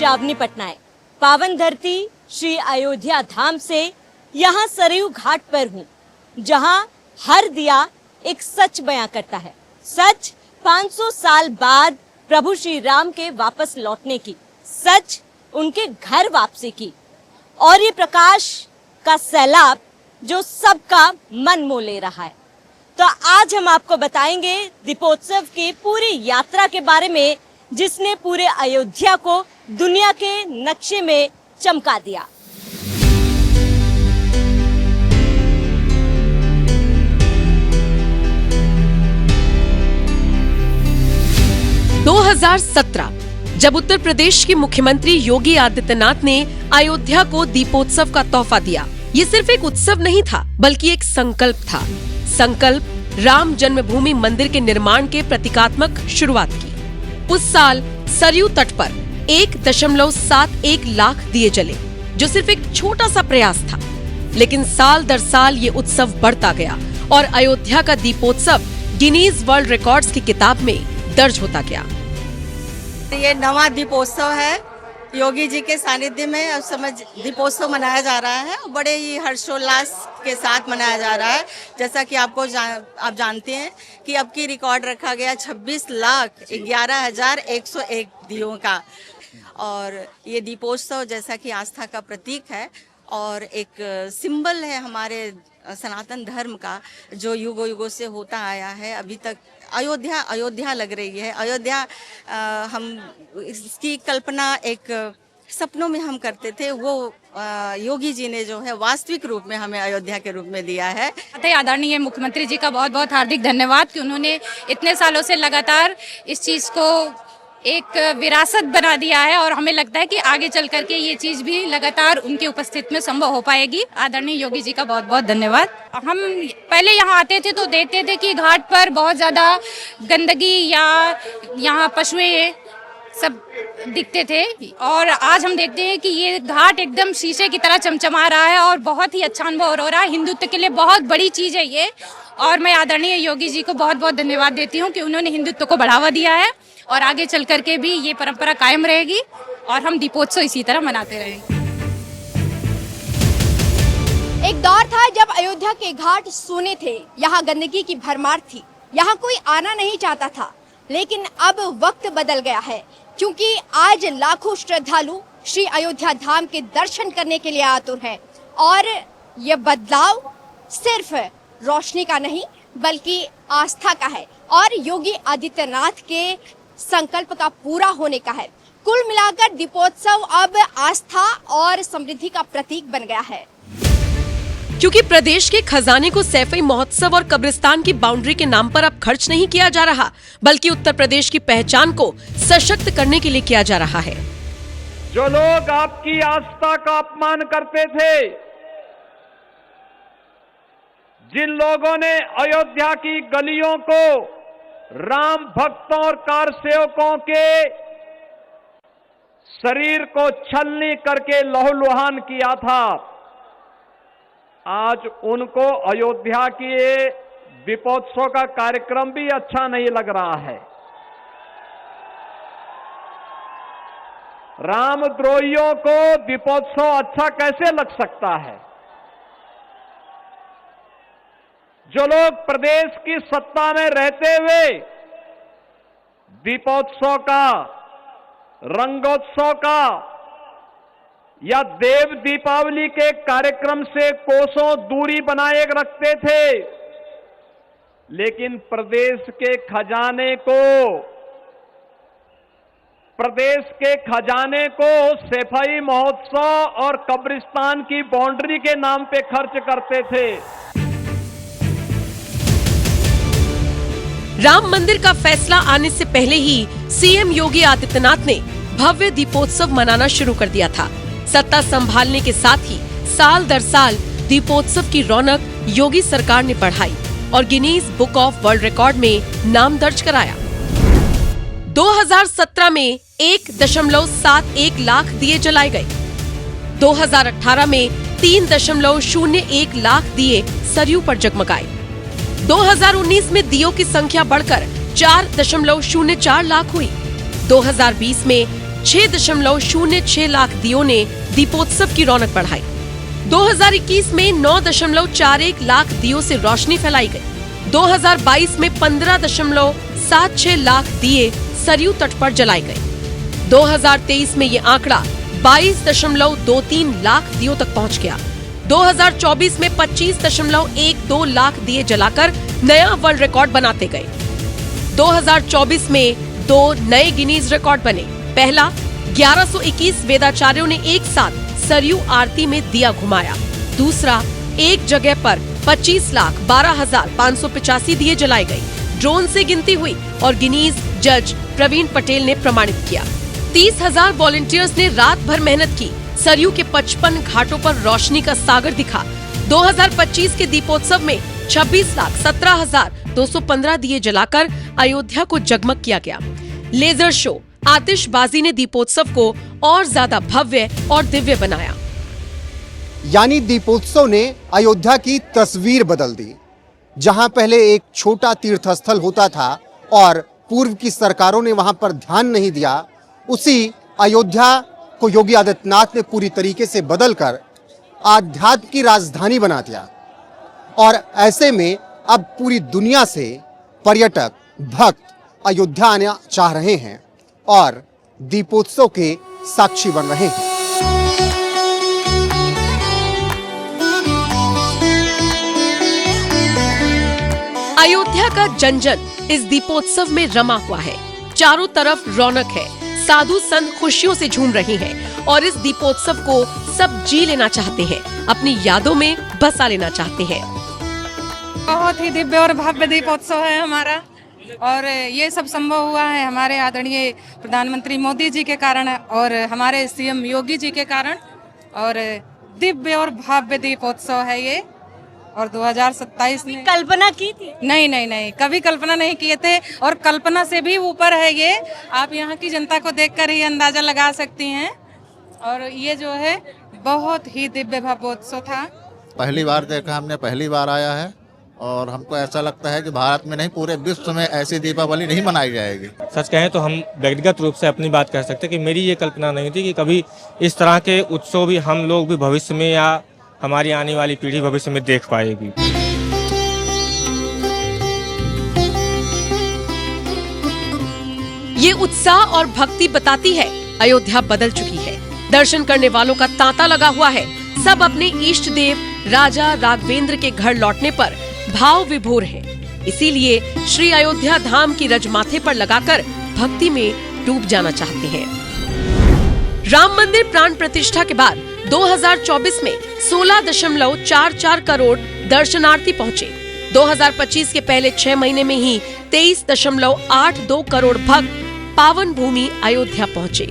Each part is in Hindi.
श्रावणी पटनायक पावन धरती श्री अयोध्या धाम से यहाँ सरयू घाट पर हूँ, जहाँ हर दिया एक सच बयां करता है। सच 500 साल बाद प्रभु श्री राम के वापस लौटने की, सच उनके घर वापसी की, और ये प्रकाश का सैलाब जो सबका मन मोह ले रहा है। तो आज हम आपको बताएंगे दीपोत्सव की पूरी यात्रा के बारे में, जिसने पूरे अयोध्या को दुनिया के नक्शे में चमका दिया। दो 2017 जब उत्तर प्रदेश के मुख्यमंत्री योगी आदित्यनाथ ने अयोध्या को दीपोत्सव का तोहफा दिया, ये सिर्फ एक उत्सव नहीं था बल्कि एक संकल्प था। संकल्प राम जन्मभूमि मंदिर के निर्माण के प्रतीकात्मक शुरुआत की। उस साल सरयू तट पर 1.71 लाख दिए जले, जो सिर्फ एक छोटा सा प्रयास था। लेकिन साल दर साल ये उत्सव बढ़ता गया और अयोध्या का दीपोत्सव गिनीज वर्ल्ड रिकॉर्ड्स की किताब में दर्ज होता गया। ये नवा दीपोत्सव है, योगी जी के सानिध्य में अब समय दीपोत्सव मनाया जा रहा है। बड़े ही हर्षोल्लास के साथ मनाया जा रहा है। जैसा कि आप जानते हैं कि अब की रिकॉर्ड रखा गया 26,11,101 दियों का। और ये दीपोत्सव जैसा कि आस्था का प्रतीक है और एक सिंबल है हमारे सनातन धर्म का, जो युगों युगों से होता आया है। अभी तक अयोध्या लग रही है। अयोध्या हम इसकी कल्पना एक सपनों में हम करते थे, वो योगी जी ने जो है वास्तविक रूप में हमें अयोध्या के रूप में दिया है। आदरणीय मुख्यमंत्री जी का बहुत बहुत हार्दिक धन्यवाद कि उन्होंने इतने सालों से लगातार इस चीज को एक विरासत बना दिया है, और हमें लगता है कि आगे चल करके ये चीज भी लगातार उनकी उपस्थिति में संभव हो पाएगी। आदरणीय योगी जी का बहुत बहुत धन्यवाद। हम पहले यहाँ आते थे तो देखते थे कि घाट पर बहुत ज्यादा गंदगी या यहाँ पशुएं सब दिखते थे, और आज हम देखते हैं कि ये घाट एकदम शीशे की तरह चमचमा रहा है और बहुत ही अच्छा अनुभव हो रहा है। हिंदुत्व के लिए बहुत बड़ी चीज है ये, और मैं आदरणीय योगी जी को बहुत बहुत धन्यवाद देती हूँ कि उन्होंने हिंदुत्व को बढ़ावा दिया है, और आगे चल करके भी ये परंपरा कायम रहेगी और हम दीपोत्सव इसी तरह मनाते रहेंगे। एक दौर था जब अयोध्या के घाट सूने थे, यहाँ गंदगी की भरमार थी, यहाँ कोई आना नहीं चाहता था। लेकिन अब वक्त बदल गया है, क्योंकि आज लाखों श्रद्धालु श्री अयोध्या धाम के दर्शन करने के लिए आतुर हैं। और ये बदलाव सिर्फ रोशनी का नहीं बल्कि आस्था का है, और योगी आदित्यनाथ के संकल्प का पूरा होने का है। कुल मिलाकर दीपोत्सव अब आस्था और समृद्धि का प्रतीक बन गया है। क्योंकि प्रदेश के खजाने को सैफई महोत्सव और कब्रिस्तान की बाउंड्री के नाम पर अब खर्च नहीं किया जा रहा, बल्कि उत्तर प्रदेश की पहचान को सशक्त करने के लिए किया जा रहा है। जो लोग आपकी आस्था का अपमान करते थे, जिन लोगों ने अयोध्या की गलियों को राम भक्तों और कार सेवकों के शरीर को छलनी करके लहूलुहान किया था, आज उनको अयोध्या की दीपोत्सव का कार्यक्रम भी अच्छा नहीं लग रहा है। रामद्रोहियों को दीपोत्सव अच्छा कैसे लग सकता है? जो लोग प्रदेश की सत्ता में रहते हुए दीपोत्सव का, रंगोत्सव का या देव दीपावली के कार्यक्रम से कोसों दूरी बनाए रखते थे, लेकिन प्रदेश के खजाने को सैफई महोत्सव और कब्रिस्तान की बाउंड्री के नाम पे खर्च करते थे। राम मंदिर का फैसला आने से पहले ही सीएम योगी आदित्यनाथ ने भव्य दीपोत्सव मनाना शुरू कर दिया था। सत्ता संभालने के साथ ही साल दर साल दीपोत्सव की रौनक योगी सरकार ने बढ़ाई और Guinness book of world record में नाम दर्ज कराया। 2017 में 1.71 लाख दिए जलाए गए। 2018 में 3.01 लाख दिए सरयू पर जगमगाए। 2019 में दियों की संख्या बढ़कर 4.04 लाख हुई। 2020 में 6.06 लाख दियों ने दीपोत्सव की रौनक बढ़ाई। 2021 में 9.41 लाख दियों से रोशनी फैलाई गई। 2022 में 15.76 लाख दिए सरयू तट पर जलाए गए। 2023 में ये आंकड़ा 22.23 लाख दियों तक पहुंच गया। 2024 में 25.12 लाख दिए जलाकर नया वर्ल्ड रिकॉर्ड बनाते गए। 2024 में 2 नए गिनीज रिकॉर्ड बने। पहला, 1121 वेदाचार्यों ने एक साथ सरयू आरती में दिया घुमाया। दूसरा, एक जगह पर 25,12,585 दिए जलाए गए। ड्रोन से गिनती हुई और गिनीज जज प्रवीण पटेल ने प्रमाणित किया। 30,000 वॉलंटियर्स ने रात भर मेहनत की। सरयू के 55 घाटों पर रोशनी का सागर दिखा। 2025 के दीपोत्सव में 26,17,215 दिए जलाकर अयोध्या को जगमग किया गया। लेजर शो, आतिशबाजी ने दीपोत्सव को और ज्यादा भव्य और दिव्य बनाया। यानी दीपोत्सव ने अयोध्या की तस्वीर बदल दी। जहां पहले एक छोटा तीर्थस्थल होता था और पूर्व की सरकारों ने वहां पर ध्यान नहीं दिया, उसी अयोध्या को योगी आदित्यनाथ ने पूरी तरीके से बदलकर आध्यात्म की राजधानी बना दिया। और ऐसे में अब पूरी दुनिया से पर्यटक भक्त अयोध्या आना चाह रहे हैं और दीपोत्सव के साक्षी बन रहे हैं। अयोध्या का जन जन इस दीपोत्सव में रमा हुआ है। चारों तरफ रौनक है। साधु संत खुशियों से झूम रहे हैं और इस दीपोत्सव को सब जी लेना चाहते हैं, अपनी यादों में बसा लेना चाहते हैं। बहुत ही दिव्य और भव्य दीपोत्सव है हमारा, और ये सब संभव हुआ है हमारे आदरणीय प्रधानमंत्री मोदी जी के कारण और हमारे सीएम योगी जी के कारण। और दिव्य और भव्य दीपोत्सव है ये। और 2027 में कल्पना की थी? नहीं, कभी कल्पना नहीं किए थे, और कल्पना से भी ऊपर है ये। आप यहाँ की जनता को देखकर ही अंदाजा लगा सकती हैं। और ये जो है बहुत ही दिव्य भव्योत्सव था। पहली बार देखा हमने, पहली बार आया है, और हमको ऐसा लगता है कि भारत में नहीं पूरे विश्व में ऐसी दीपावली नहीं मनाई जाएगी। सच कहें तो हम व्यक्तिगत रूप से अपनी बात कह सकते हैं कि मेरी ये कल्पना नहीं थी कि कभी इस तरह के उत्सव भी हम लोग भी भविष्य में या हमारी आने वाली पीढ़ी भविष्य में देख पाएगी। ये उत्साह और भक्ति बताती है अयोध्या बदल चुकी है। दर्शन करने वालों का तांता लगा हुआ है। सब अपने इष्ट देव राजा राघवेंद्र के घर लौटने पर भाव विभोर हैं। इसीलिए श्री अयोध्या धाम की रज माथे पर लगाकर भक्ति में डूब जाना चाहते हैं। राम मंदिर प्राण प्रतिष्ठा के बाद 2024 में 16.44 करोड़ दर्शनार्थी पहुँचे। 2025 के पहले 6 महीने में ही 23.82 करोड़ भक्त पावन भूमि अयोध्या पहुँचे।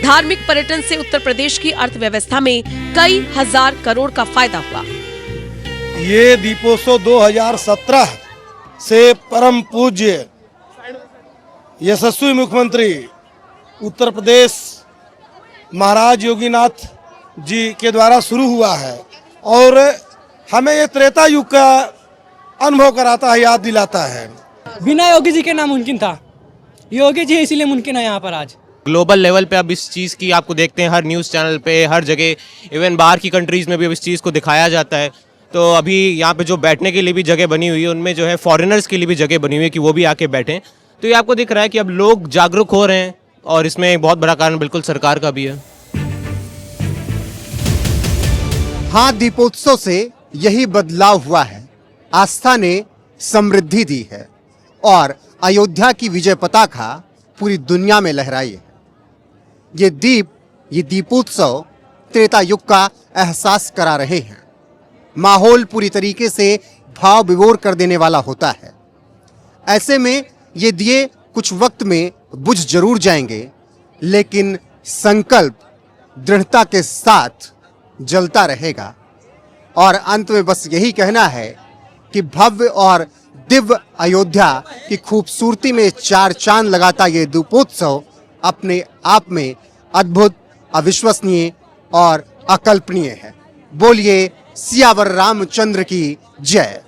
धार्मिक पर्यटन से उत्तर प्रदेश की अर्थव्यवस्था में कई हजार करोड़ का फायदा हुआ। ये दीपोत्सव 2017 से परम पूज्य यशस्वी मुख्यमंत्री उत्तर प्रदेश महाराज योगीनाथ जी के द्वारा शुरू हुआ है, और हमें ये त्रेता युग का अनुभव कराता है, याद दिलाता है। बिना योगी जी के नामुमकिन था, योगी जी इसीलिए मुमकिन है यहाँ पर आज। ग्लोबल लेवल पे अब इस चीज़ की आपको देखते हैं हर न्यूज़ चैनल पे, हर जगह, इवन बाहर की कंट्रीज़ में भी अब इस चीज़ को दिखाया जाता है। तो अभी यहाँ पे जो बैठने के लिए भी जगह बनी हुई है, उनमें जो है फॉरेनर्स के लिए भी जगह बनी हुई है कि वो भी आके बैठें। तो ये आपको दिख रहा है कि अब लोग जागरूक हो रहे हैं, और इसमें एक बहुत बड़ा कारण बिल्कुल सरकार का भी है। हाँ, दीपोत्सव से यही बदलाव हुआ है। आस्था ने समृद्धि दी है और अयोध्या की विजय पताका पूरी दुनिया में लहराई है। ये दीपोत्सव त्रेता युग का एहसास करा रहे हैं। माहौल पूरी तरीके से भाव विभोर कर देने वाला होता है। ऐसे में ये दिए कुछ वक्त में बुझ जरूर जाएंगे, लेकिन संकल्प दृढ़ता के साथ जलता रहेगा। और अंत में बस यही कहना है कि भव्य और दिव्य अयोध्या की खूबसूरती में चार चांद लगाता ये दीपोत्सव अपने आप में अद्भुत, अविश्वसनीय और अकल्पनीय है। बोलिए सियावर रामचंद्र की जय।